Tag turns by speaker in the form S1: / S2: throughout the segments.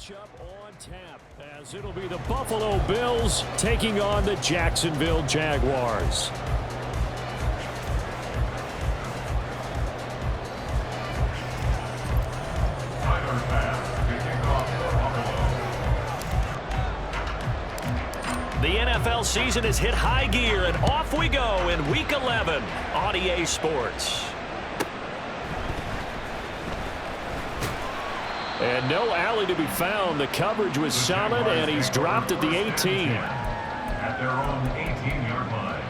S1: matchup on tap, as it'll be the Buffalo Bills taking on the Jacksonville Jaguars. The NFL season has hit high gear, and off we go in Week 11 on EA Sports. And no alley to be found. The coverage was solid, and he's dropped at the 18.
S2: At their own 18-yard line.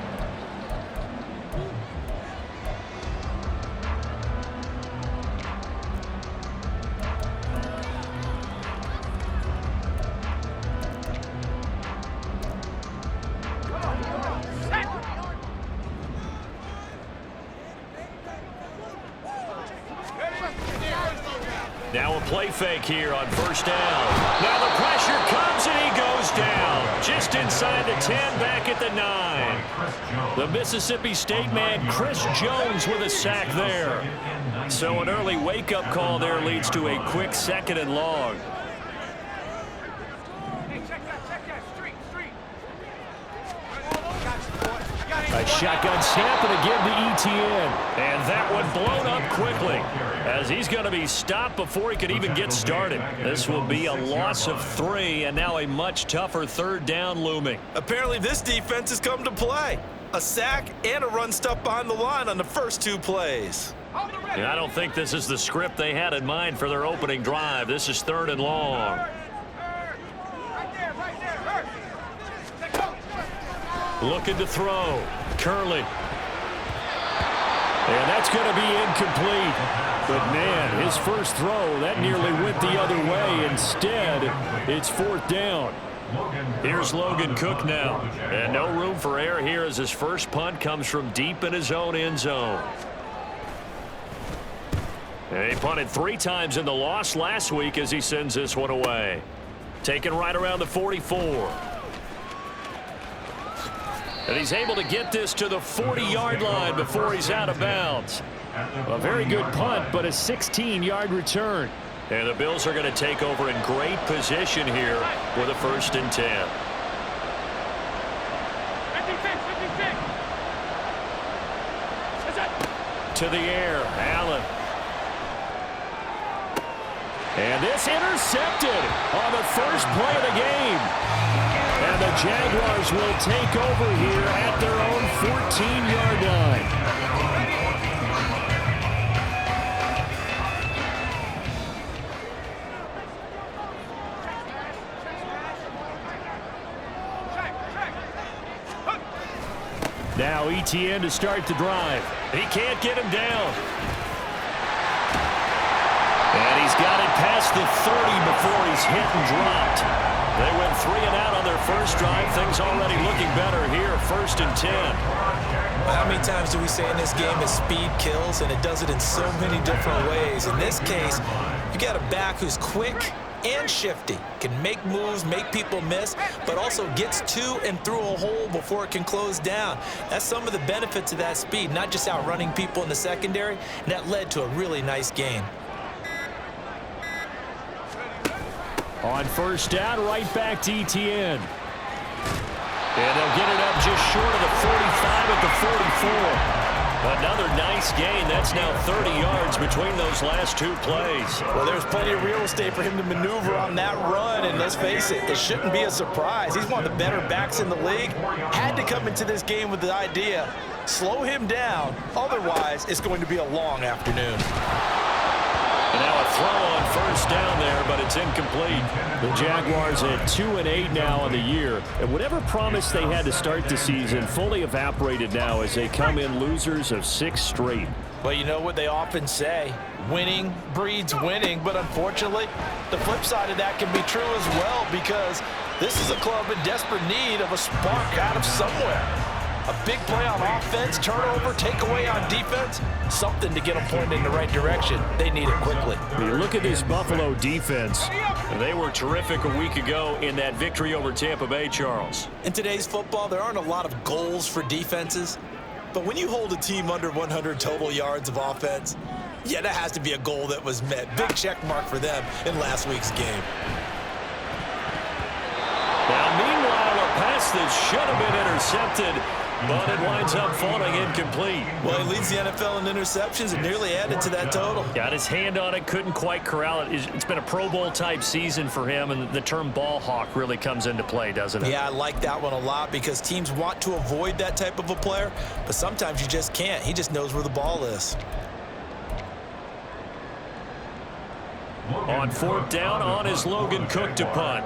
S1: Now a play fake here on first down. Now the pressure comes and he goes down. Just inside the 10, back at the 9. The Mississippi State man, Chris Jones, with a sack there. So an early wake-up call there leads to a quick 2nd and long. A shotgun snap and again to Etienne. And that one blown up quickly, as he's going to be stopped before he could even get started. This will be a loss of 3, and now a much tougher 3rd down looming.
S3: Apparently this defense has come to play. A sack and a run stuff behind the line on the first 2 plays.
S1: Yeah, I don't think this is the script they had in mind for their opening drive. This is 3rd and long. Looking to throw. Curley. And that's going to be incomplete. But, man, his first throw, that nearly went the other way. Instead, it's 4th down. Here's Logan Cook now. And no room for error here as his first punt comes from deep in his own end zone. And he punted 3 times in the loss last week as he sends this one away. Taken right around the 44. And he's able to get this to the 40-yard line before he's out of bounds. A very good punt, but a 16-yard return. And the Bills are going to take over in great position here with a 1st and 10. 56. To the air, Allen. And this intercepted on the first play of the game. And the Jaguars will take over here at their own 14-yard line. Now Etienne to start the drive. He can't get him down. And he's got it past the 30 before he's hit and dropped. They went 3 and out on their first drive. Things already looking better here. 1st and 10.
S3: How many times do we say in this game that speed kills, and it does it in so many different ways? In this case, you got a back who's quick and shifty, can make moves, make people miss, but also gets to and through a hole before it can close down. That's some of the benefits of that speed, not just outrunning people in the secondary, and that led to a really nice gain.
S1: On first down, right back to Etienne. And they'll get it up just short of the 45 at the 44. Another nice gain. That's now 30 yards between those last 2 plays.
S3: Well, there's plenty of real estate for him to maneuver on that run, and let's face it, it shouldn't be a surprise. He's one of the better backs in the league. Had to come into this game with the idea, slow him down, otherwise it's going to be a long afternoon.
S1: And now a throw on first down there, but it's incomplete. The Jaguars at 2-8 now on the year. And whatever promise they had to start the season fully evaporated now as they come in losers of 6 straight.
S3: Well, you know what they often say, winning breeds winning, but unfortunately, the flip side of that can be true as well, because this is a club in desperate need of a spark out of somewhere. A big play on offense, turnover, takeaway on defense, something to get them pointed in the right direction. They need it quickly.
S1: You look at this Buffalo defense. They were terrific a week ago in that victory over Tampa Bay, Charles.
S3: In today's football, there aren't a lot of goals for defenses, but when you hold a team under 100 total yards of offense, yeah, that has to be a goal that was met. Big check mark for them in last week's game.
S1: should have been intercepted, but it winds up falling incomplete.
S3: Well, he leads the NFL in interceptions and nearly added to that total.
S1: Got his hand on it, couldn't quite corral it. It's been a Pro Bowl-type season for him, and the term ball hawk really comes into play, doesn't it?
S3: Yeah, I like that one a lot because teams want to avoid that type of a player, but sometimes you just can't. He just knows where the ball is.
S1: On fourth down, on is Logan Cook to punt.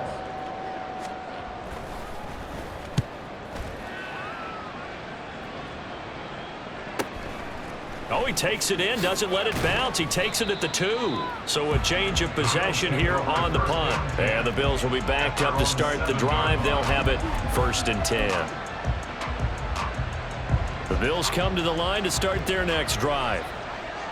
S1: Oh, he takes it in, doesn't let it bounce. He takes it at the 2. So a change of possession here on the punt. And the Bills will be backed up to start the drive. They'll have it 1st and 10. The Bills come to the line to start their next drive.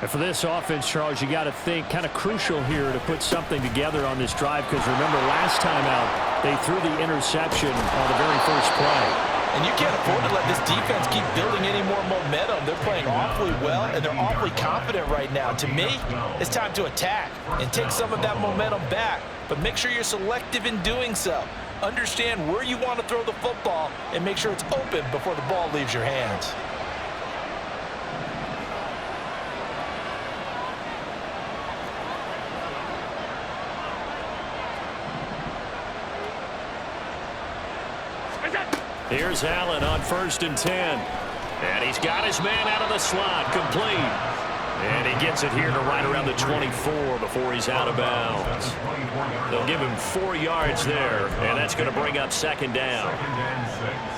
S1: And for this offense, Charles, you got to think kind of crucial here to put something together on this drive, because remember last time out they threw the interception on the very first play.
S3: And you can't afford to let this defense keep building any more momentum. They're playing awfully well, and they're awfully confident right now. To me, it's time to attack and take some of that momentum back, but make sure you're selective in doing so. Understand where you want to throw the football and make sure it's open before the ball leaves your hands.
S1: Here's Allen on 1st and 10. And he's got his man out of the slot, complete. And he gets it here to right around the 24 before he's out of bounds. They'll give him 4 yards there, and that's going to bring up 2nd down.
S2: 2nd and 6.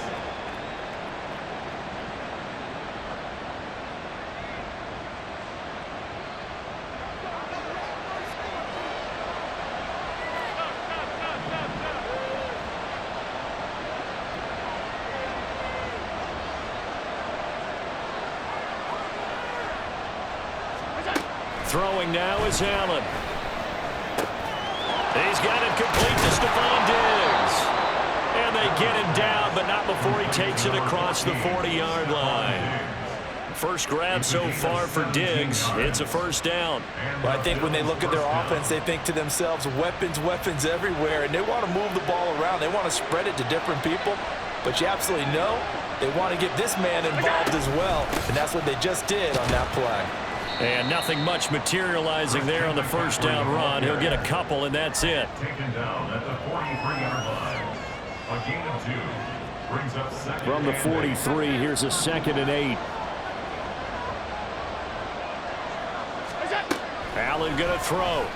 S1: Throwing now is Allen. He's got it complete to Stephon Diggs. And they get him down, but not before he takes it across the 40-yard line. First grab so far for Diggs. It's a 1st down.
S3: Well, I think when they look at their offense, they think to themselves, weapons, weapons everywhere, and they want to move the ball around. They want to spread it to different people, but you absolutely know they want to get this man involved as well, and that's what they just did on that play.
S1: And nothing much materializing there on the 1st down run. He'll get a couple, and that's it.
S2: Taken down at the 43-yard line. A gain of 2 brings up 2nd
S1: From the
S2: and
S1: 43, here's a 2nd and 8. Allen going to throw.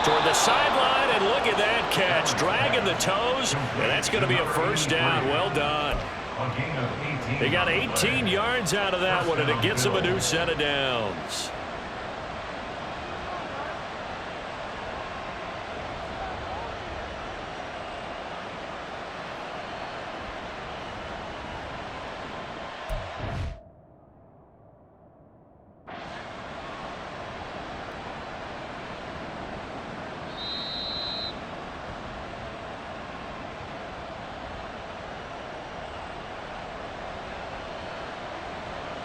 S1: Toward the sideline, and look at that catch. Dragging the toes, and that's going to be a 1st down. Well done.
S2: a gain of 18.
S1: They got 18 yards out of that one, and it gets them a new set of downs.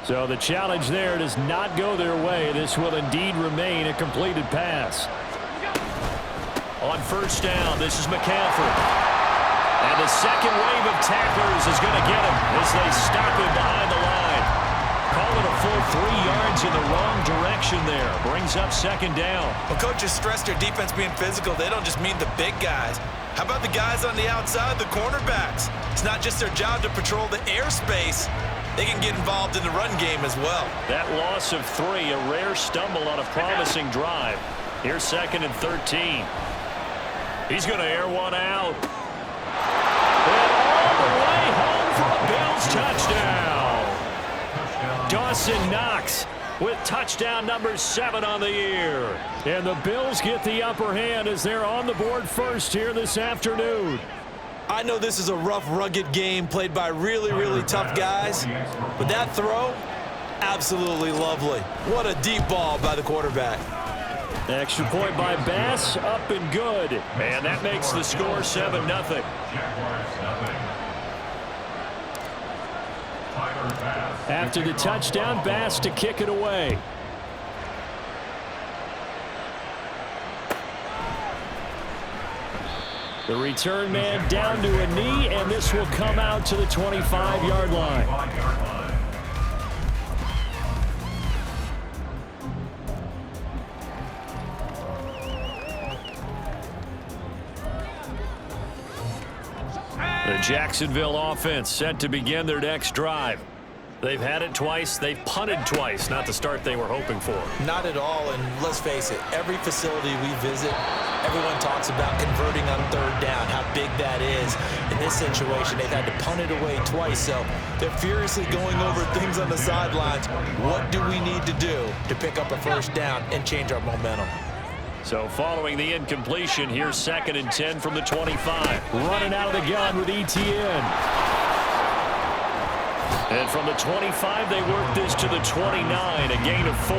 S1: So the challenge there does not go their way. This will indeed remain a completed pass. On 1st down, this is McCaffrey. And the second wave of tacklers is going to get him as they stop him behind the line. Call it a full 3 yards in the wrong direction there. Brings up 2nd down.
S3: Well, coaches stress their defense being physical. They don't just mean the big guys. How about the guys on the outside, the cornerbacks? It's not just their job to patrol the airspace. They can get involved in the run game as well.
S1: That loss of 3, a rare stumble on a promising drive. Here's 2nd and 13. He's going to air one out. And all the way home for a Bills touchdown. Dawson Knox with touchdown number 7 on the year. And the Bills get the upper hand as they're on the board first here this afternoon.
S3: I know this is a rough, rugged game played by really, really tough guys, but that throw, absolutely lovely. What a deep ball by the quarterback.
S1: Extra point by Bass, up and good. And that makes the score 7-0. After the touchdown, Bass to kick it away. The return man down to a knee, and this will come out to the 25-yard line. The Jacksonville offense set to begin their next drive. They've had it twice. They've punted twice. Not the start they were hoping for.
S3: Not at all, and let's face it, every facility we visit, everyone talks about converting on third down, how big that is. In this situation, they've had to punt it away twice, so they're furiously going over things on the sidelines. What do we need to do to pick up a first down and change our momentum?
S1: So following the incompletion, here's 2nd and 10 from the 25. Running out of the gun with ETN. And from the 25, they work this to the 29, a gain of 4.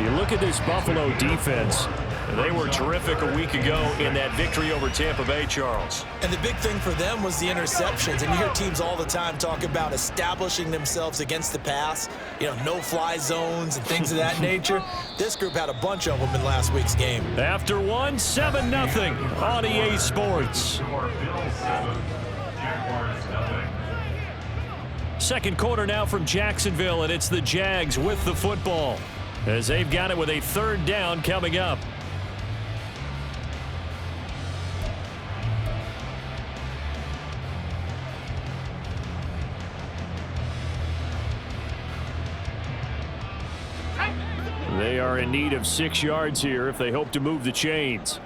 S1: You look at this Buffalo defense. They were terrific a week ago in that victory over Tampa Bay, Charles.
S3: And the big thing for them was the interceptions. And you hear teams all the time talk about establishing themselves against the pass, no-fly zones and things of that nature. This group had a bunch of them in last week's game.
S1: After one, 7-0 on EA Sports. Second quarter now from Jacksonville, and it's the Jags with the football as they've got it with a 3rd down coming up. They are in need of 6 yards here if they hope to move the chains.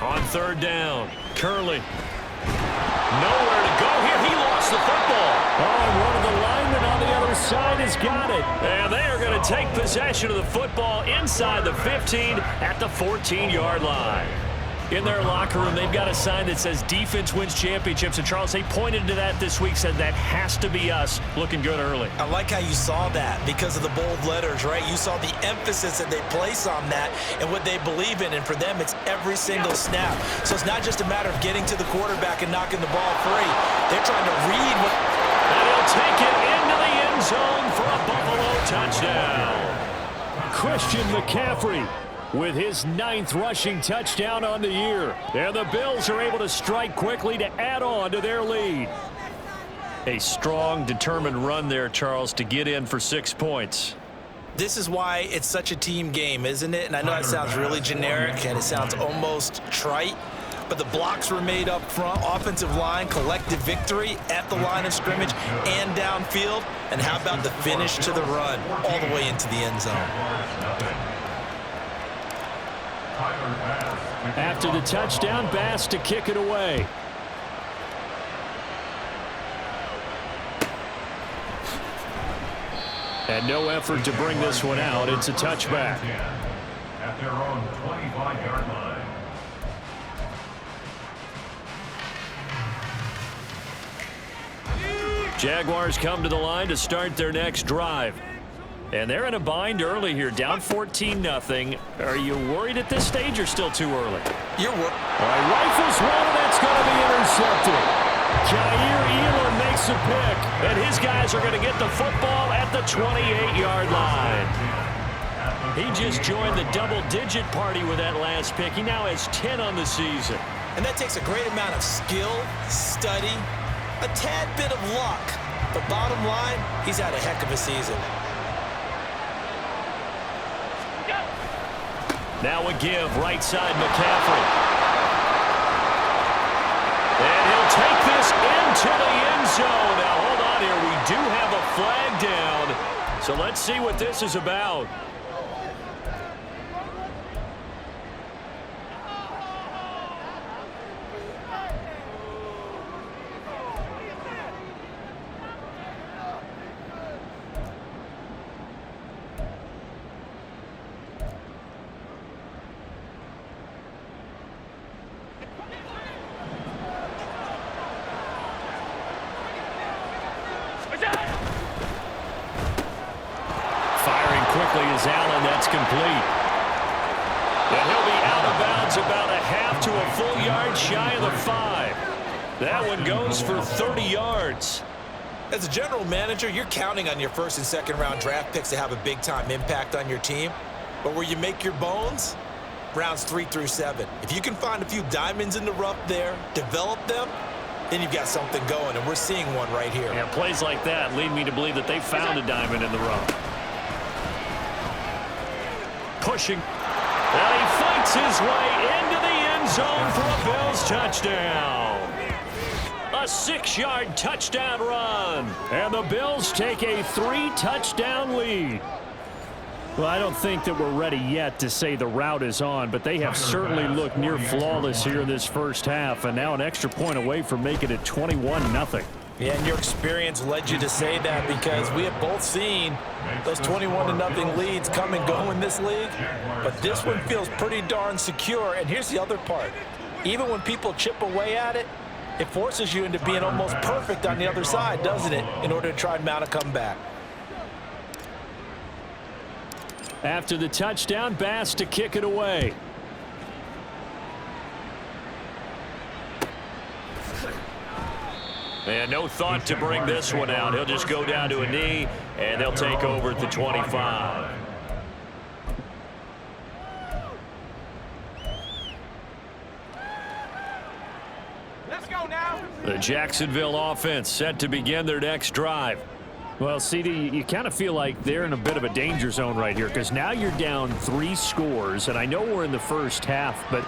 S1: On 3rd down, Curley. Nowhere to go here. He lost the football. Oh, and one of the linemen on the other side has got it. And they are going to take possession of the football inside the 15 at the 14-yard line. In their locker room, they've got a sign that says defense wins championships. And, Charles, they pointed to that this week, said that has to be us. Looking good early.
S3: I like how you saw that because of the bold letters, right? You saw the emphasis that they place on that and what they believe in. And for them, it's every single snap. So it's not just a matter of getting to the quarterback and knocking the ball free. They're trying to read what...
S1: And he'll take it into the end zone for a Buffalo touchdown. Christian McCaffrey with his 9th rushing touchdown on the year. And the Bills are able to strike quickly to add on to their lead. A strong, determined run there, Charles, to get in for 6 points.
S3: This is why it's such a team game, isn't it? And I know it sounds really generic and it sounds almost trite, but the blocks were made up front, offensive line, collective victory at the line of scrimmage and downfield. And how about the finish to the run all the way into the end zone?
S1: After the touchdown, Bass to kick it away. And no effort to bring this one out. It's a touchback.
S2: At their own 25-yard line.
S1: Jaguars come to the line to start their next drive. And they're in a bind early here, down 14-0. Are you worried at this stage or still too early?
S3: You're worried.
S1: All right, rifles one, and that's going to be intercepted. Jair Elam makes a pick, and his guys are going to get the football at the 28-yard line. He just joined the double-digit party with that last pick. He now has 10 on the season.
S3: And that takes a great amount of skill, study, a tad bit of luck. But bottom line, he's had a heck of a season.
S1: Now a give, right side McCaffrey. And he'll take this into the end zone. Now hold on here, we do have a flag down. So let's see what this is about. Is Allen, that's complete. And he'll be out of bounds about a half to a full yard shy of the 5. That one goes for 30 yards.
S3: As a general manager, you're counting on your first and second round draft picks to have a big-time impact on your team. But where you make your bones, rounds 3 through 7. If you can find a few diamonds in the rough there, develop them, then you've got something going, and we're seeing one right here.
S1: Yeah, plays like that lead me to believe that they found a diamond in the rough. Pushing. And he fights his way into the end zone for a Bills touchdown. A 6-yard touchdown run. And the Bills take a 3-touchdown lead. Well, I don't think that we're ready yet to say the route is on, but they have certainly looked near flawless here in this first half, and now an extra point away from making it 21-0.
S3: Yeah, and your experience led you to say that because we have both seen those 21-0 leads come and go in this league, but this one feels pretty darn secure. And here's the other part. Even when people chip away at it, it forces you into being almost perfect on the other side, doesn't it, in order to try and mount a comeback.
S1: After the touchdown, Bass to kick it away. And no thought to bring this one out. He'll just go down to a knee, and they'll take over at the 25.
S4: Let's go now.
S1: The Jacksonville offense set to begin their next drive. Well, CD, you kind of feel like they're in a bit of a danger zone right here because now you're down 3 scores, and I know we're in the first half, but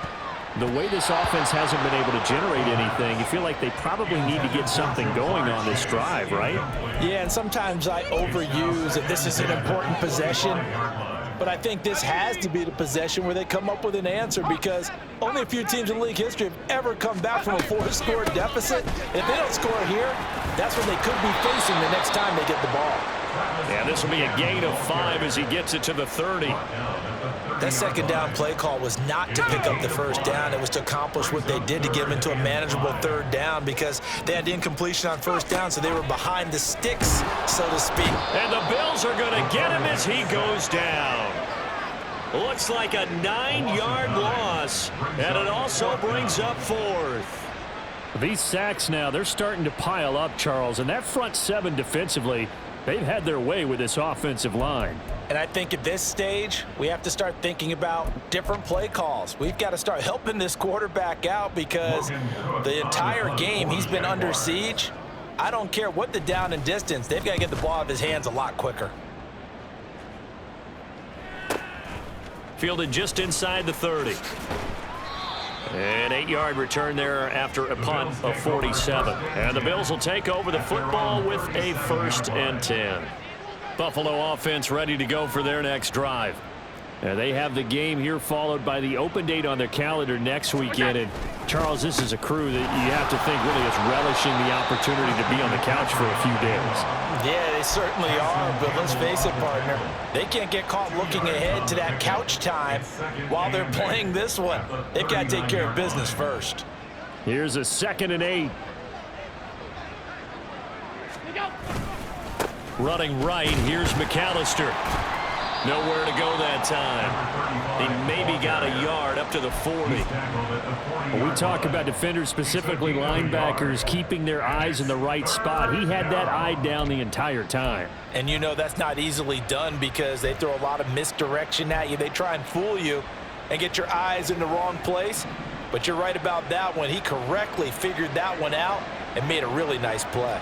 S1: the way this offense hasn't been able to generate anything, you feel like they probably need to get something going on this drive, right?
S3: Yeah, and sometimes I overuse that this is an important possession, but I think this has to be the possession where they come up with an answer because only a few teams in league history have ever come back from a 4-score deficit. If they don't score here, that's what they could be facing the next time they get the ball.
S1: Yeah, this will be a gain of 5 as he gets it to the 30.
S3: That second down play call was not to pick up the first down. It was to accomplish what they did to get them into a manageable third down because they had incompletion on first down, so they were behind the sticks, so to speak.
S1: And the Bills are going to get him as he goes down. Looks like a 9-yard loss, and it also brings up 4th. These sacks now, they're starting to pile up, Charles, and that front 7 defensively, they've had their way with this offensive line.
S3: And I think at this stage, we have to start thinking about different play calls. We've got to start helping this quarterback out because the entire game he's been under siege. I don't care what the down and distance, they've got to get the ball out of his hands a lot quicker.
S1: Fielded just inside the 30. An 8-yard return there after a punt of 47. And the Bills will take over the football with a 1st and 10. Buffalo offense ready to go for their next drive. And they have the game here followed by the open date on their calendar next weekend. And Charles, this is a crew that you have to think really is relishing the opportunity to be on the couch for a few days.
S3: Yeah, they certainly are, but let's face it, partner. They can't get caught looking ahead to that couch time while they're playing this one. They've got to take care of business first.
S1: Here's a 2nd and 8. Running right, here's McAllister. Nowhere to go that time. He maybe got a yard up to the 40. When we talk about defenders, specifically linebackers, keeping their eyes in the right spot, he had that eye down the entire time.
S3: And you know that's not easily done because they throw a lot of misdirection at you. They try and fool you and get your eyes in the wrong place. But you're right about that one. He correctly figured that one out and made a really nice play.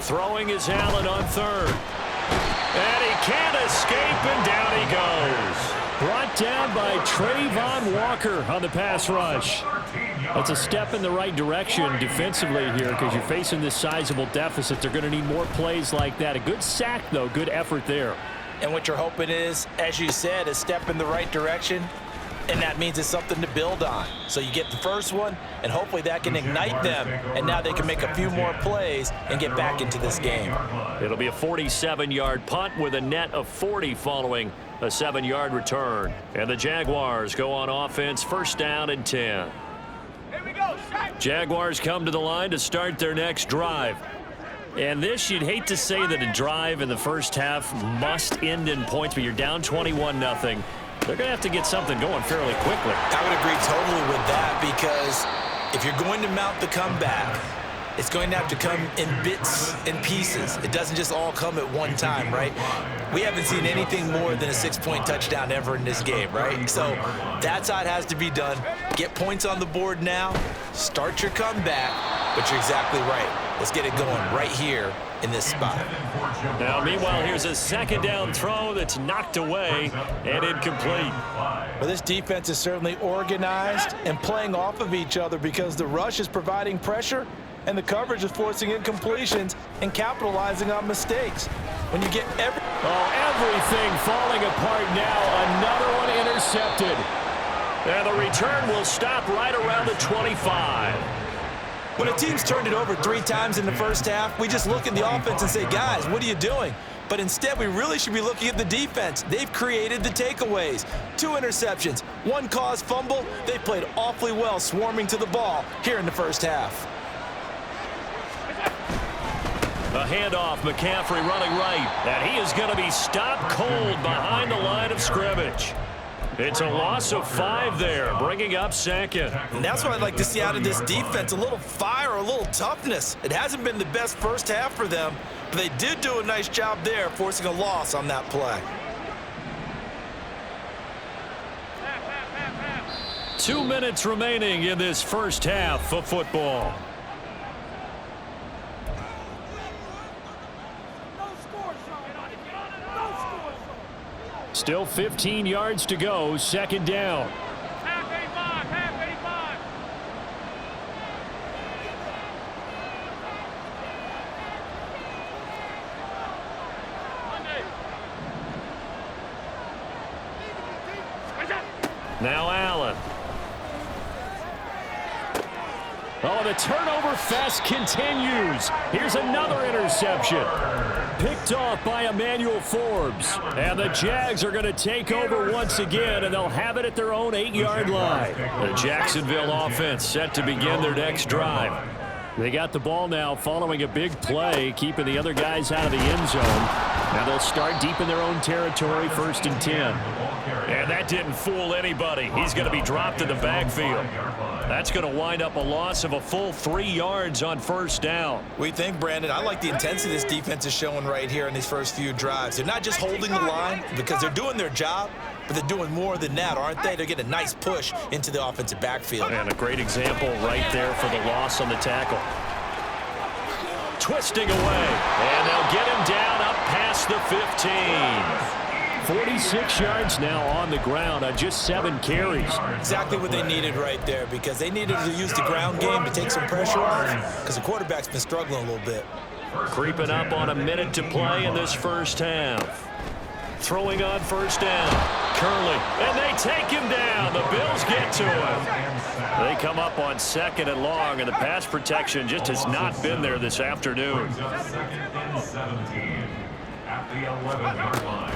S1: Throwing is Allen on 3rd. And he can't escape, and down he goes. Brought down by Trayvon Walker on the pass rush. That's a step in the right direction defensively here because you're facing this sizable deficit. They're going to need more plays like that. A good sack, though. Good effort there.
S3: And what you're hoping is, as you said, a step in the right direction. And that means it's something to build on. So you get the first one, and hopefully that can ignite them. And now they can make a few more plays and get back into this game.
S1: It'll be a 47-yard punt with a net of 40 following a 7-yard return. And the Jaguars go on offense, 1st down and 10.
S4: Here we go.
S1: Jaguars come to the line to start their next drive. And this, you'd hate to say that a drive in the first half must end in points, but you're down 21-0. they're going to have to get something going fairly quickly.
S3: I would agree totally with that, because if you're going to mount the comeback, it's going to have to come in bits and pieces. It doesn't just all come at one time, right? We haven't seen anything more than a 6-point touchdown ever in this game, right? So that's how it has to be done. Get points on the board now, start your comeback, but you're exactly right. Let's get it going right here in this spot.
S1: Now, meanwhile, here's a second down throw that's knocked away and incomplete.
S5: Well, this defense is certainly organized and playing off of each other, because the rush is providing pressure and the coverage is forcing incompletions and capitalizing on mistakes. When you get
S1: everything falling apart now. Another one intercepted. And the return will stop right around the 25.
S3: When a team's turned it over 3 times in the first half, we just look at the offense and say, guys, what are you doing? But instead, we really should be looking at the defense. They've created the takeaways. 2 interceptions, 1 caused fumble. They played awfully well swarming to the ball here in the first half.
S1: A handoff, McCaffrey running right, and he is going to be stopped cold behind the line of scrimmage. It's a loss of 5 there, bringing up second.
S3: And that's what I'd like to see out of this defense, a little fire, a little toughness. It hasn't been the best first half for them, but they did do a nice job there, forcing a loss on that play.
S1: 2 minutes remaining in this first half of football. Still 15 yards to go, second down.
S4: Half 85, half 85.
S1: Now Allen. Oh, the turnover fest continues. Here's another interception. Picked off by Emmanuel Forbes. And the Jags are going to take over once again, and they'll have it at their own 8-yard line. The Jacksonville offense set to begin their next drive. They got the ball now following a big play, keeping the other guys out of the end zone. Now they'll start deep in their own territory, 1st and 10. And that didn't fool anybody. He's going to be dropped in the backfield. That's going to wind up a loss of a full 3 yards on first down.
S3: We think, Brandon, I like the intensity this defense is showing right here in these first few drives. They're not just holding the line because they're doing their job, but they're doing more than that, aren't they? They're getting a nice push into the offensive backfield.
S1: And a great example right there for the loss on the tackle. Twisting away, and they'll get him down up past the 15. 46 yards now on the ground on just 7 carries.
S3: Exactly what they needed right there, because they needed to use the ground game to take some pressure off, because the quarterback's been struggling a little bit.
S1: Creeping up on a minute to play in this first half. Throwing on first down. Curley, and they take him down. The Bills get to him. They come up on 2nd and long, and the pass protection just has not been there this afternoon.
S2: 2nd and 17 at the 11-yard line.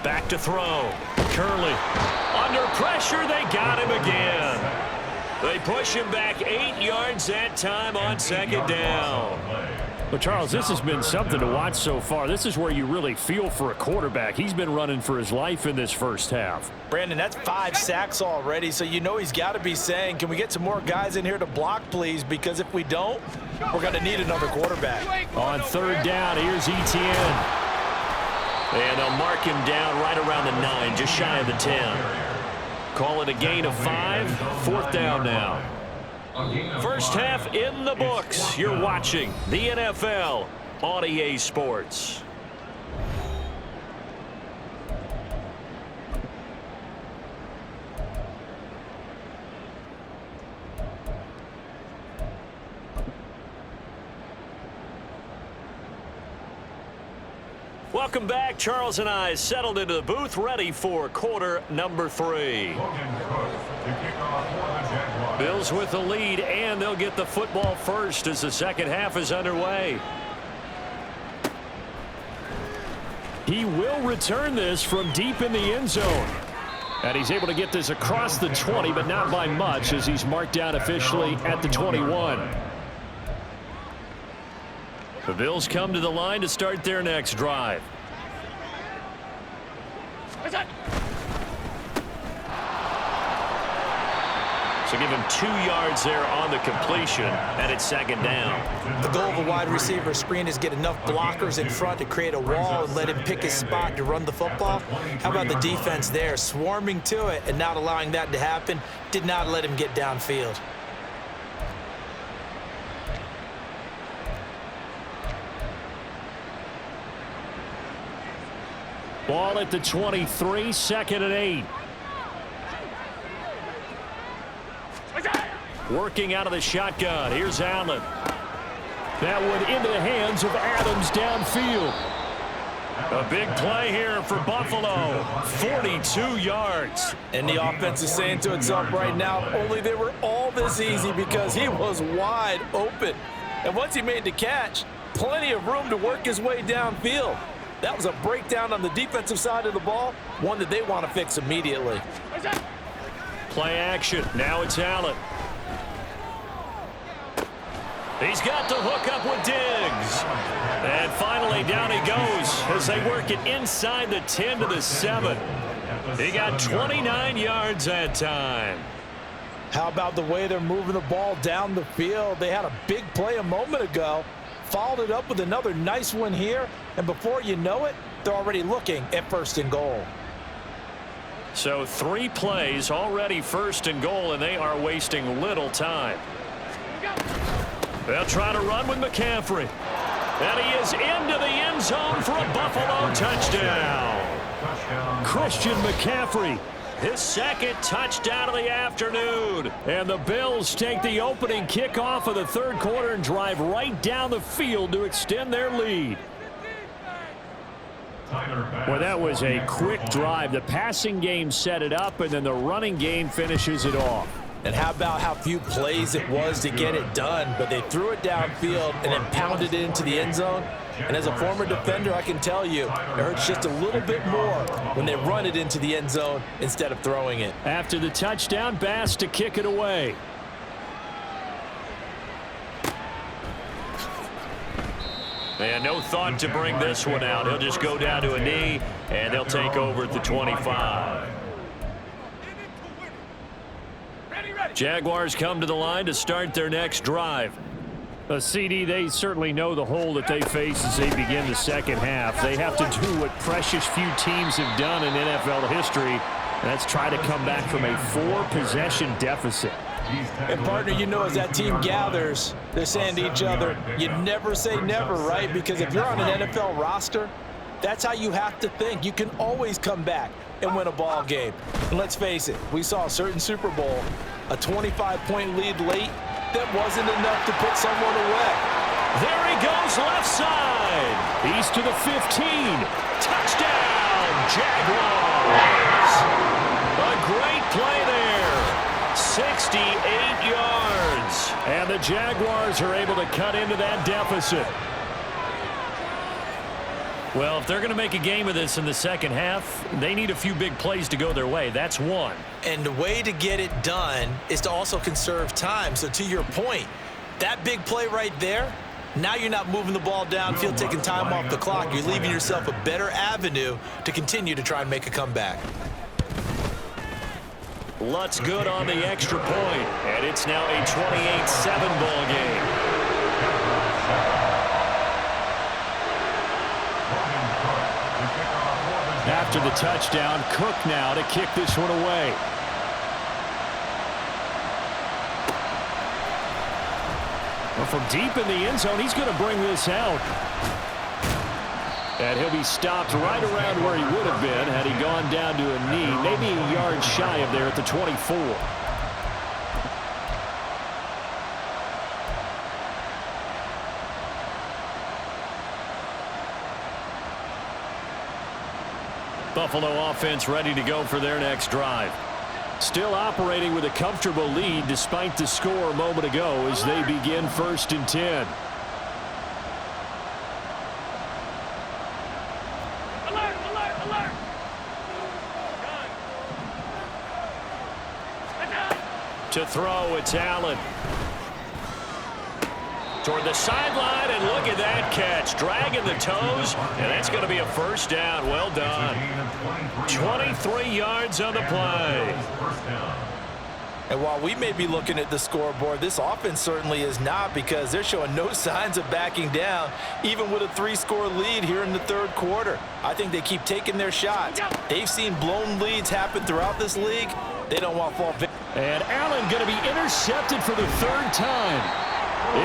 S1: Back to throw. Curley. Under pressure, they got him again. They push him back 8 yards that time on 2nd down. Well, Charles, this has been something to watch so far. This is where you really feel for a quarterback. He's been running for his life in this first half.
S5: Brandon, that's 5 sacks already, so you know he's got to be saying, can we get some more guys in here to block, please? Because if we don't, we're going to need another quarterback.
S1: On 3rd down, here's Etienne. And they'll mark him down right around the 9, just shy of the 10. Call it a gain of 5, 4th down now. First half in the books. You're watching the NFL on EA Sports. Welcome back. Charles and I settled into the booth, ready for quarter number 3. Bills with the lead, and they'll get the football first as the second half is underway. He will return this from deep in the end zone. And he's able to get this across the 20, but not by much, as he's marked down officially at the 21. The Bills come to the line to start their next drive. So give him 2 yards there on the completion, and it's second down.
S3: The goal of a wide receiver screen is get enough blockers in front to create a wall and let him pick his spot to run the football. How about the defense there, swarming to it and not allowing that to happen? Did not let him get downfield.
S1: Ball at the 23, second and 8. Working out of the shotgun. Here's Allen. That one into the hands of Adams downfield. A big play here for Buffalo. 42 yards.
S5: And the offense is saying to itself right now, only they were all this easy because he was wide open. And once he made the catch, plenty of room to work his way downfield. That was a breakdown on the defensive side of the ball, one that they want to fix immediately.
S1: Play action. Now it's Allen. He's got to hook up with Diggs. And finally down he goes as they work it inside the 10 to the 7. He got 29 yards that time.
S5: How about the way they're moving the ball down the field? They had a big play a moment ago, followed it up with another nice one here, and before you know it, they're already looking at first and goal.
S1: So 3 plays already first and goal, and they are wasting little time. They'll try to run with McCaffrey. And he is into the end zone for a Buffalo touchdown. Christian McCaffrey, his second touchdown of the afternoon. And the Bills take the opening kickoff of the third quarter and drive right down the field to extend their lead. Well, that was a quick drive. The passing game set it up, and then the running game finishes it off.
S5: And how about how few plays it was to get it done, but they threw it downfield and then pounded it into the end zone. And as a former defender, I can tell you, it hurts just a little bit more when they run it into the end zone instead of throwing it.
S1: After the touchdown, Bass to kick it away. And no thought to bring this one out. He'll just go down to a knee, and they'll take over at the 25. Jaguars come to the line to start their next drive. CD, they certainly know the hole that they face as they begin the second half. They have to do what precious few teams have done in NFL history, and that's try to come back from a 4-possession deficit.
S5: And, partner, you know, as that team gathers, they're saying to each other, you never say never, right? Because if you're on an NFL roster, that's how you have to think. You can always come back and win a ball game. And let's face it, we saw a certain Super Bowl, a 25-point lead late, that wasn't enough to put someone away.
S1: There he goes left side. He's to the 15. Touchdown, Jaguars. A great play there. 68 yards. And the Jaguars are able to cut into that deficit. Well, if they're going to make a game of this in the second half, they need a few big plays to go their way. That's one.
S3: And the way to get it done is to also conserve time. So to your point, that big play right there, now you're not moving the ball downfield, taking time off the clock. You're leaving yourself a better avenue to continue to try and make a comeback.
S1: Lutz good on the extra point, and it's now a 28-7 ball game. After the touchdown, Cook now to kick this one away. Well, from deep in the end zone, he's going to bring this out. And he'll be stopped right around where he would have been had he gone down to a knee, maybe a yard shy of there at the 24. Buffalo offense ready to go for their next drive. Still operating with a comfortable lead despite the score a moment ago as they begin 1st and 10.
S4: Alert, alert, alert.
S1: To throw, it's Allen. Toward the sideline, and look at that catch. Dragging the toes, and that's going to be a first down. Well done. 23 yards on the play.
S5: And while we may be looking at the scoreboard, this offense certainly is not, because they're showing no signs of backing down, even with a 3-score lead here in the third quarter. I think they keep taking their shots. They've seen blown leads happen throughout this league. They don't want to fall victim.
S1: And Allen going to be intercepted for the third time.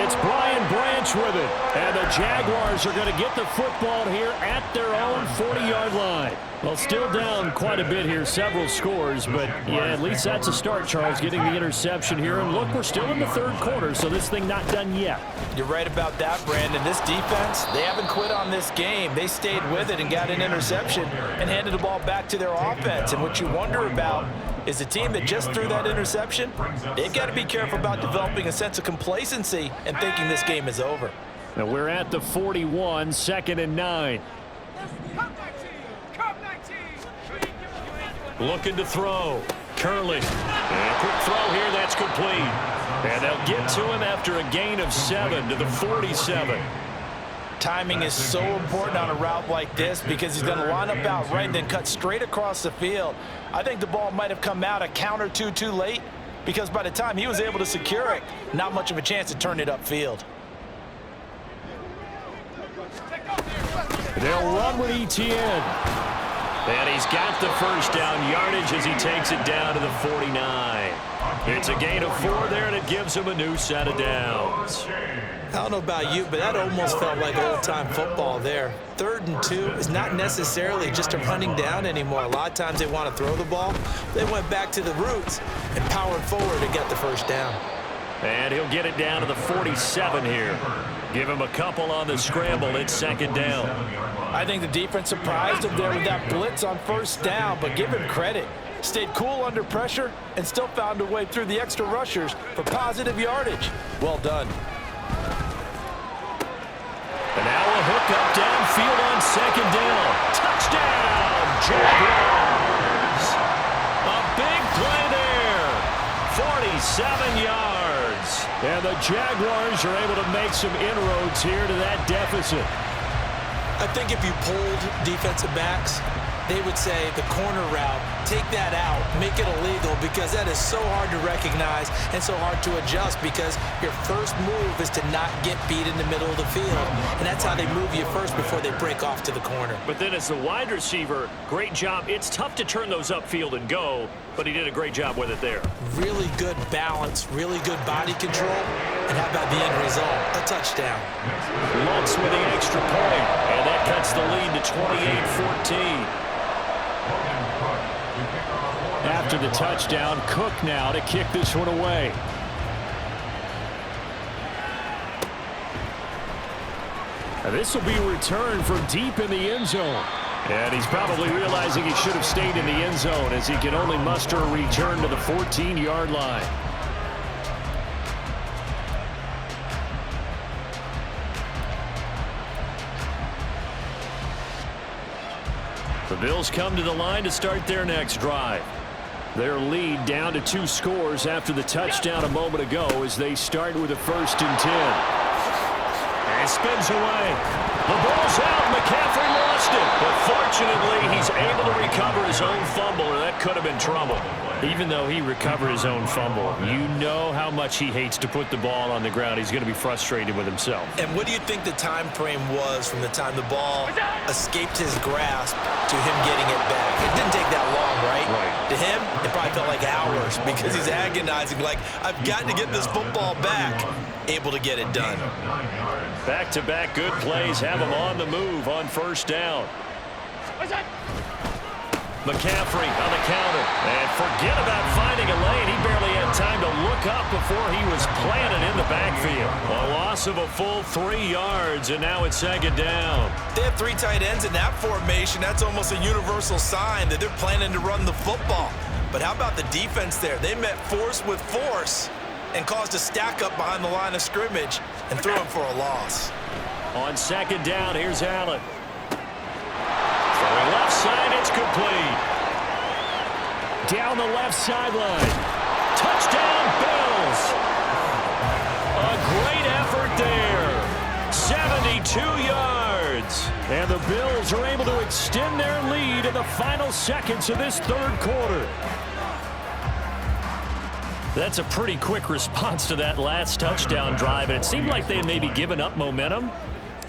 S1: It's Brian Branch with it. And the Jaguars are going to get the football here at their own 40-yard line. Well, still down quite a bit here, several scores, but yeah, at least that's a start, Charles, getting the interception here. And look, we're still in the third quarter, so this thing not done yet.
S5: You're right about that, Brandon. This defense, they haven't quit on this game. They stayed with it and got an interception and handed the ball back to their offense. And what you wonder about is the team that just threw that interception, they've got to be careful about developing a sense of complacency and thinking this game is over.
S1: Now we're at the 41, 2nd and 9. Looking to throw. Curley. And a quick throw here, that's complete. And they'll get to him after a gain of 7 to the 47.
S5: Timing is so important on a route like this, because he's going to line up out right and then cut straight across the field. I think the ball might have come out a count or two too late, because by the time he was able to secure it, not much of a chance to turn it upfield.
S1: They'll run with Etienne. And he's got the first down yardage as he takes it down to the 49. It's a gain of 4 there, and it gives him a new set of downs.
S3: I don't know about you, but that almost felt like old-time football there. 3rd and 2 is not necessarily just a running down anymore. A lot of times they want to throw the ball. They went back to the roots and powered forward and got the first down.
S1: And he'll get it down to the 47 here. Give him a couple on the scramble. It's 2nd down.
S5: I think the defense surprised him there with that blitz on 1st down, but give him credit. Stayed cool under pressure and still found a way through the extra rushers for positive yardage. Well done.
S1: And now a hook up downfield on 2nd down. Touchdown, Jaguars. A big play there. 47 yards. And the Jaguars are able to make some inroads here to that deficit.
S3: I think if you polled defensive backs, they would say the corner route, take that out, make it illegal, because that is so hard to recognize and so hard to adjust, because your first move is to not get beat in the middle of the field. And that's how they move you first before they break off to the corner.
S1: But then as the wide receiver, great job. It's tough to turn those upfield and go, but he did a great job with it there.
S3: Really good balance, really good body control. And how about the end result? A touchdown.
S1: Lutz with the extra point, and that cuts the lead to 28-14. After the touchdown, Cook now to kick this one away. Now this will be returned from deep in the end zone. And he's probably realizing he should have stayed in the end zone, as he can only muster a return to the 14-yard line. The Bills come to the line to start their next drive. Their lead down to 2 scores after the touchdown a moment ago, as they start with a 1st and 10. And spins away. The ball's out. McCaffrey lost it. But fortunately, he's able to recover his own fumble, or that could have been trouble. Even though he recovered his own fumble, you know how much he hates to put the ball on the ground. He's going to be frustrated with himself.
S3: And what do you think the time frame was from the time the ball escaped his grasp to him getting it back? It didn't take that long, right?
S1: Right.
S3: To him, it probably felt like hours, because he's agonizing, like, I've got to get this football back. Able to get it done.
S1: Back-to-back good plays have him on the move on 1st down. McCaffrey on the counter. And forget about finding a lane. He barely had time to look up before he was planted in the backfield. A loss of a full 3 yards, and now it's 2nd down.
S3: They have 3 tight ends in that formation. That's almost a universal sign that they're planning to run the football. But how about the defense there? They met force with force and caused a stack up behind the line of scrimmage and threw him for a loss.
S1: On 2nd down, here's Allen. Throwing left side, it's complete. Down the left sideline. Touchdown, Bills. A great effort there. 72 yards. And the Bills are able to extend their lead in the final seconds of this third quarter. That's a pretty quick response to that last touchdown drive, and it seemed like they had maybe given up momentum.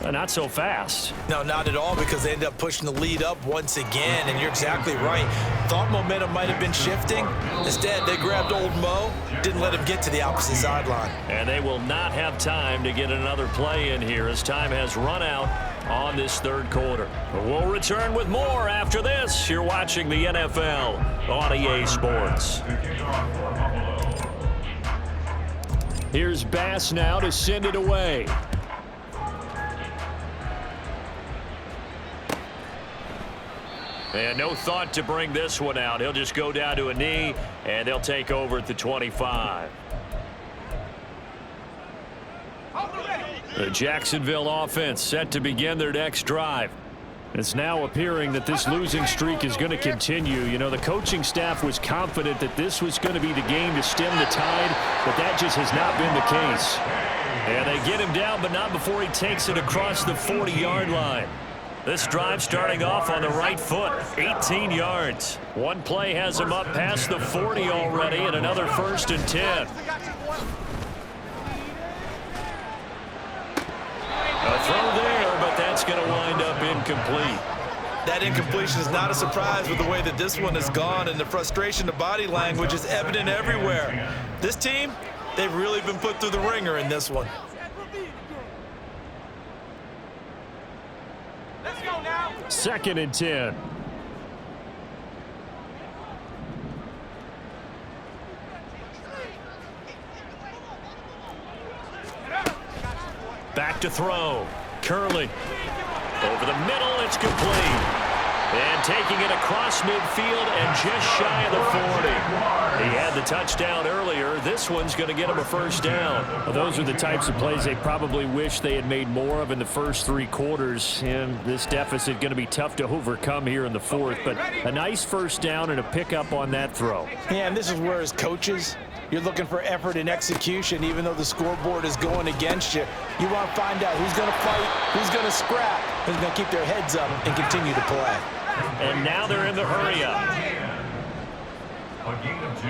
S1: Not so fast.
S3: No, not at all, because they ended up pushing the lead up once again, and you're exactly right. Thought momentum might have been shifting. Instead, they grabbed old Mo, didn't let him get to the opposite sideline.
S1: And they will not have time to get another play in here as time has run out on this third quarter. We'll return with more after this. You're watching the NFL on EA Sports. Here's Bass now to send it away. And no thought to bring this one out. He'll just go down to a knee, and they'll take over at the 25. The Jacksonville offense set to begin their next drive. It's now appearing that this losing streak is going to continue. You know, the coaching staff was confident that this was going to be the game to stem the tide, but that just has not been the case. And they get him down, but not before he takes it across the 40-yard line. This drive starting off on the right foot, 18 yards. One play has him up past the 40 already, and another 1st and 10. A throw there, but that's going to wind up incomplete.
S3: That incompletion is not a surprise with the way that this one has gone, and the frustration, the body language is evident everywhere. This team, they've really been put through the ringer in this one.
S4: Let's go now.
S1: 2nd and 10. Back to throw. Curley. Over the middle, it's complete. And taking it across midfield and just shy of the 40. He had the touchdown earlier. This one's going to get him a 1st down. Well, those are the types of plays they probably wish they had made more of in the first 3 quarters. And this deficit going to be tough to overcome here in the 4th. But a nice 1st down and a pickup on that throw.
S5: Yeah, and this is where as coaches, you're looking for effort and execution. Even though the scoreboard is going against you, you want to find out who's going to fight, who's going to scrap, who's going to keep their heads up and continue to play.
S1: And now they're in the hurry up.
S2: A gain of 2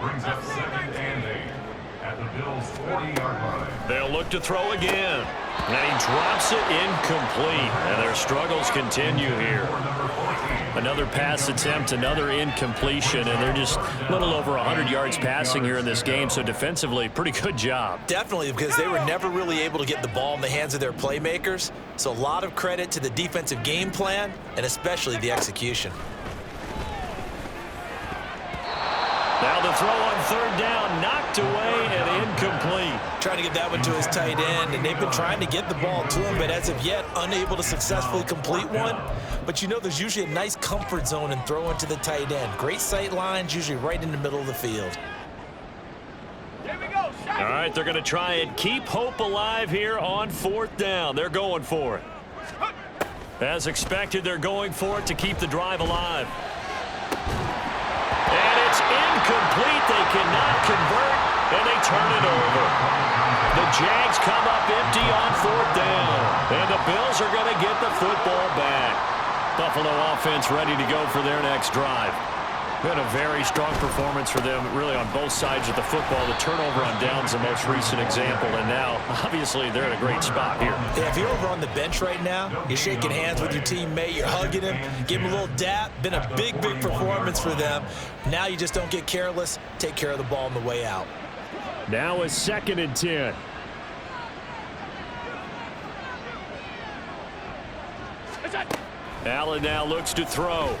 S2: brings up 2nd and 8 at the Bills' 40-yard line.
S1: They'll look to throw again. And he drops it incomplete. And their struggles continue here. Another pass attempt, another incompletion, and they're just a little over 100 yards passing here in this game. So defensively, pretty good job.
S3: Definitely, because they were never really able to get the ball in the hands of their playmakers. So a lot of credit to the defensive game plan and especially the execution.
S1: Now the throw on 3rd down, knocked away and incomplete.
S3: Trying to get that one to his tight end, and they've been trying to get the ball to him, but as of yet, unable to successfully complete one. But you know, there's usually a nice comfort zone in throwing to the tight end. Great sight lines, usually right in the middle of the field.
S4: Here we go.
S1: All right, they're going to try and keep hope alive here on 4th down. They're going for it. As expected, they're going for it to keep the drive alive. And it's incomplete. They cannot convert, and they turn it over. The Jags come up empty on 4th down, and the Bills are going to get the football back. Buffalo offense ready to go for their next drive. Been a very strong performance for them, really, on both sides of the football. The turnover on downs, the most recent example, and now, obviously, they're in a great spot here.
S3: Yeah, if you're over on the bench right now, you're shaking hands with your teammate, you're hugging him, give him a little dap. Been a big, big performance for them. Now you just don't get careless. Take care of the ball on the way out.
S1: Now a 2nd and 10. Allen now looks to throw.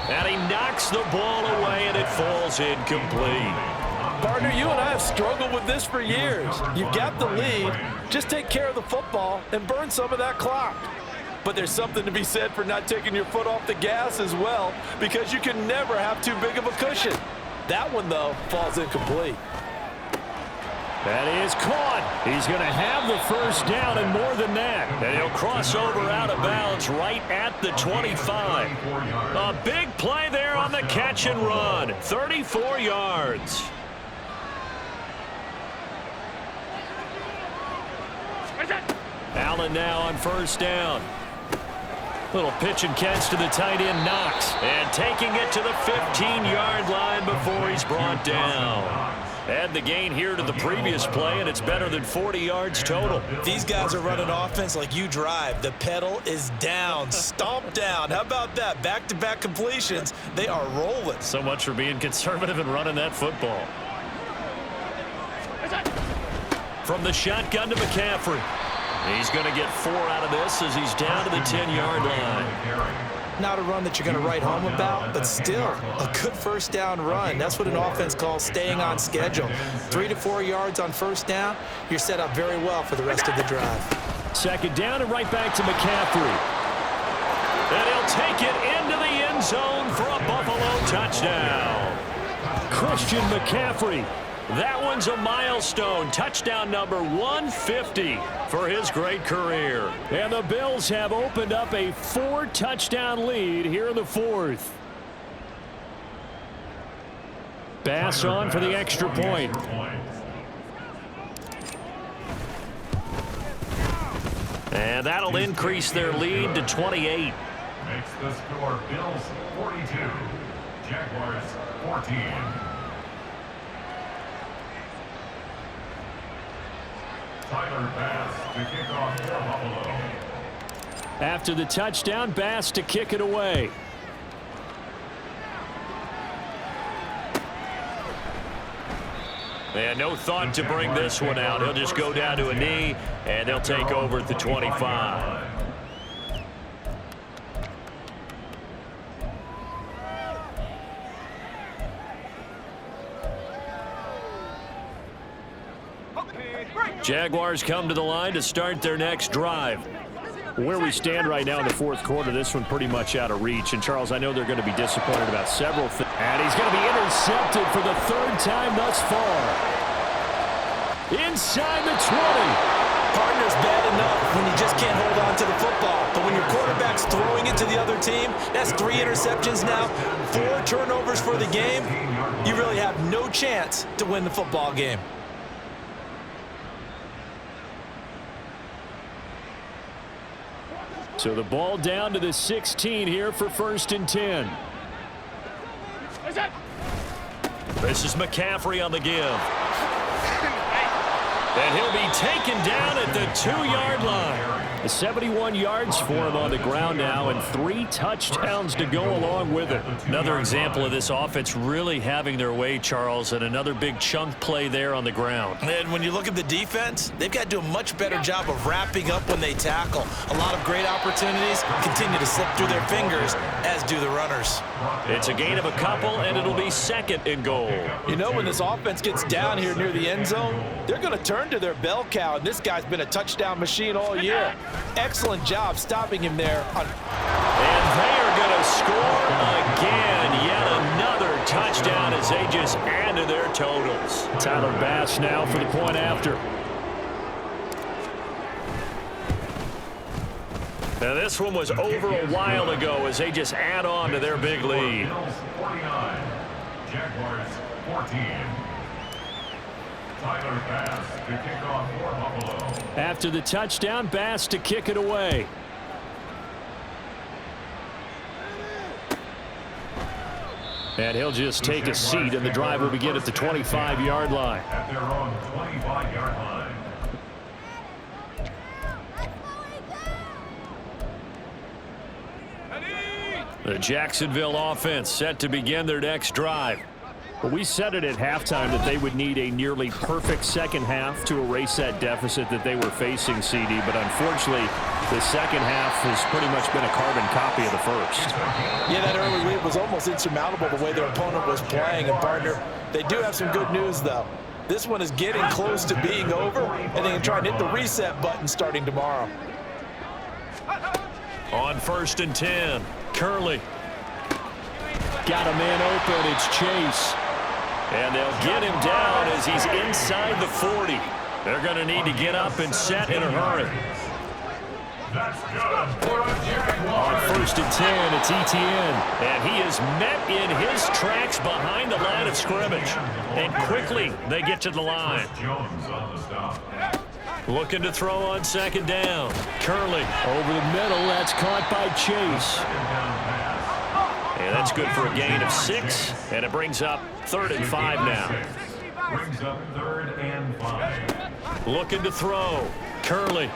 S1: And he knocks the ball away, and it falls incomplete.
S5: Partner, you and I have struggled with this for years. You've got the lead. Just take care of the football and burn some of that clock. But there's something to be said for not taking your foot off the gas as well, because you can never have too big of a cushion. That one, though, falls incomplete.
S1: That is caught. He's going to have the 1st down and more than that. And he'll cross over out of bounds right at the 25. A big play there on the catch and run. 34 yards. Allen now on 1st down. Little pitch and catch to the tight end, Knox. And taking it to the 15-yard line before he's brought down. Add the gain here to the previous play, and it's better than 40 yards total.
S3: These guys are running offense like you drive. The pedal is down, stomp down. How about that? Back-to-back completions. They are rolling.
S1: So much for being conservative and running that football. From the shotgun to McCaffrey. He's going to get 4 out of this as he's down to the 10-yard line.
S3: Not a run that you're going to write home about, but still a good first down run. That's what an offense calls staying on schedule. 3 to 4 yards on first down, you're set up very well for the rest of the drive.
S1: Second down and right back to McCaffrey. And he'll take it into the end zone for a Buffalo touchdown. Christian McCaffrey. That one's a milestone. Touchdown number 150 for his great career. And the Bills have opened up a 4-touchdown lead here in the 4th. Bass on for the extra point. And that'll increase their lead to 28.
S2: Makes the score Bills 42, Jaguars 14. Tyler Bass to kick off for Buffalo.
S1: After the touchdown, Bass to kick it away. And no thought to bring this one out. He'll just go down to a knee, and they'll take over at the 25. Jaguars come to the line to start their next drive. Where we stand right now in the 4th quarter, this one pretty much out of reach. And, Charles, I know they're going to be disappointed about several things. And he's going to be intercepted for the 3rd time thus far. Inside the 20.
S3: Partner's bad enough when you just can't hold on to the football. But when your quarterback's throwing it to the other team, that's 3 interceptions now, 4 turnovers for the game. You really have no chance to win the football game.
S1: So the ball down to the 16 here for 1st and 10. This is McCaffrey on the give. And he'll be taken down at the 2-yard line. 71 yards for him on the ground now, and 3 touchdowns to go along with it. Another example of this offense really having their way, Charles, and another big chunk play there on the ground.
S3: And when you look at the defense, they've got to do a much better job of wrapping up when they tackle. A lot of great opportunities continue to slip through their fingers, as do the runners.
S1: It's a gain of a couple, and it'll be 2nd and goal.
S5: You know, when this offense gets down here near the end zone, they're going to turn to their bell cow, and this guy's been a touchdown machine all year. Excellent job stopping him there.
S1: And they are going to score again. Yet another touchdown as they just add to their totals. Tyler Bass now for the point after. Now this one was over a while ago as they just add on to their big lead.
S2: Bills 49, Jaguars 14. Tyler Bass to kick off for Buffalo.
S1: After the touchdown, Bass to kick it away. And he'll just take a seat, and the drive will begin at the 25-yard line.
S2: At their own 25-yard line.
S1: The Jacksonville offense set to begin their next drive. Well, we said it at halftime that they would need a nearly perfect second half to erase that deficit that they were facing, CD. But unfortunately, the second half has pretty much been a carbon copy of the first.
S5: Yeah, that early lead was almost insurmountable the way their opponent was playing. And, partner, they do have some good news, though. This one is getting close to being over, and they can try and hit the reset button starting tomorrow.
S1: On 1st and 10, Curley. Got a man open, it's Chase. And they'll get him down as he's inside the 40. They're going to need to get up and set in a hurry.
S2: That's good for a Jaguar.
S1: On 1st and 10, it's Etienne. And he is met in his tracks behind the line of scrimmage. And quickly, they get to the line.
S2: Jones on the stop.
S1: Looking to throw on second down. Curley over the middle. That's caught by Chase. And that's good for a gain of 6. And it brings up 3rd and 5 now.
S2: Brings up 3rd and 5.
S1: Looking to throw. Curley.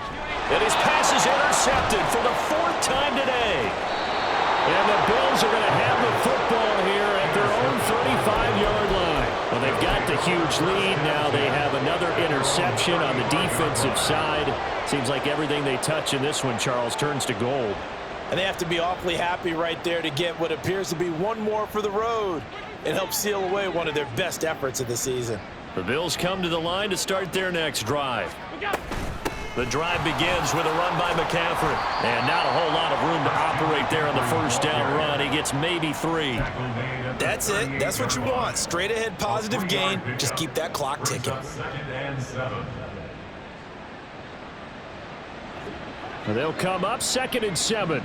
S1: And his pass is intercepted for the 4th time today. And the Bills are going to have the football here at their own 35-yard line. Well, they've got the huge lead. Now they have another interception on the defensive side. Seems like everything they touch in this one, Charles, turns to gold.
S5: And they have to be awfully happy right there to get what appears to be one more for the road. It helps seal away one of their best efforts of the season.
S1: The Bills come to the line to start their next drive. The drive begins with a run by McCaffrey. And not a whole lot of room to operate there on the first down run. He gets maybe 3.
S3: That's it. That's what you want. Straight ahead positive gain. Just keep that clock ticking.
S2: 2nd and 7.
S1: They'll come up 2nd and 7.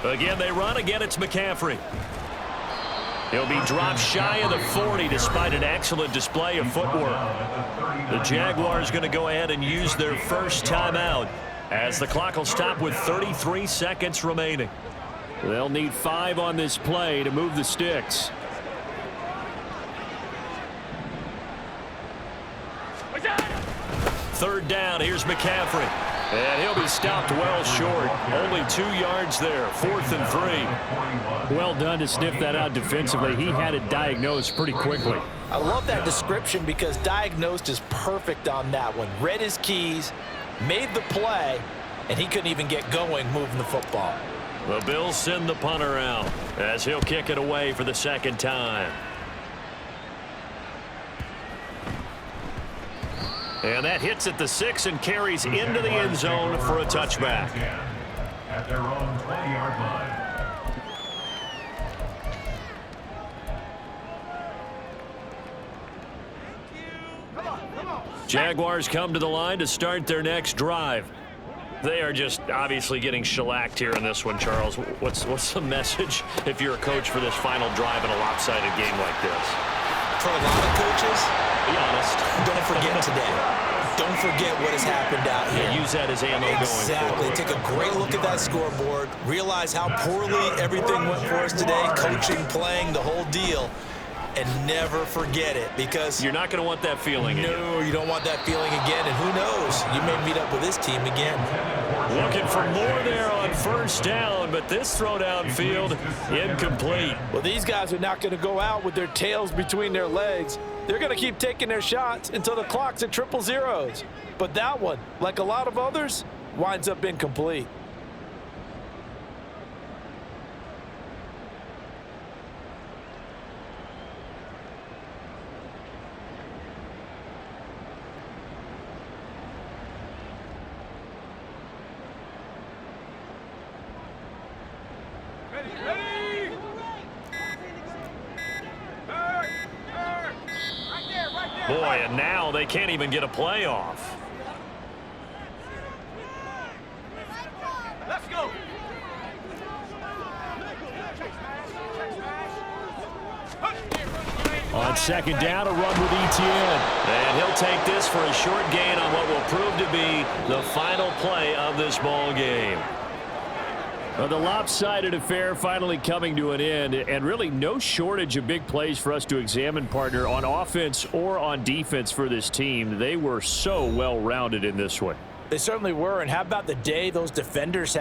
S1: Again, they run. Again, it's McCaffrey. He'll be dropped shy of the 40 despite an excellent display of footwork. The Jaguars going to go ahead and use their first timeout as the clock will stop with 33 seconds remaining. They'll need 5 on this play to move the sticks. Third down, here's McCaffrey. And he'll be stopped well short. Only 2 yards there, 4th and 3. Well done to sniff that out defensively. He had it diagnosed pretty quickly.
S5: I love that description because diagnosed is perfect on that one. Read his keys, made the play, and he couldn't even get going moving the football.
S1: The Bills send the punter out as he'll kick it away for the 2nd time. And that hits at the 6 and carries into the end zone for a touchback.
S2: At their own 20-yard line.
S1: Jaguars come to the line to start their next drive. They are just obviously getting shellacked here in this one, Charles. What's the message if you're a coach for this final drive in a lopsided game like this?
S3: For a lot of coaches,
S1: Be honest.
S3: don't forget today. Don't forget what has happened out here.
S1: Yeah, use that as ammo
S3: Exactly.
S1: going forward.
S3: Take a great look at that scoreboard. Realize how poorly everything went for us today. Coaching, playing, the whole deal. And never forget it because
S1: You're not going to want that feeling again.
S3: no, you don't want that feeling again. And who knows? You may meet up with this team again.
S1: Looking for more there on first down, but this throw downfield incomplete.
S5: Well, these guys are not going to go out with their tails between their legs. They're going to keep taking their shots until the clock's at 000. But that one, like a lot of others, winds up incomplete.
S1: Boy, and now they can't even get a play off.
S4: Let's go.
S1: On second down, a run with Etienne. And he'll take this for a short gain on what will prove to be the final play of this ball game. Well, the lopsided affair finally coming to an end, and really no shortage of big plays for us to examine, partner, on offense or on defense for this team. They were so well-rounded in this one.
S5: They certainly were, and how about the day those defenders had?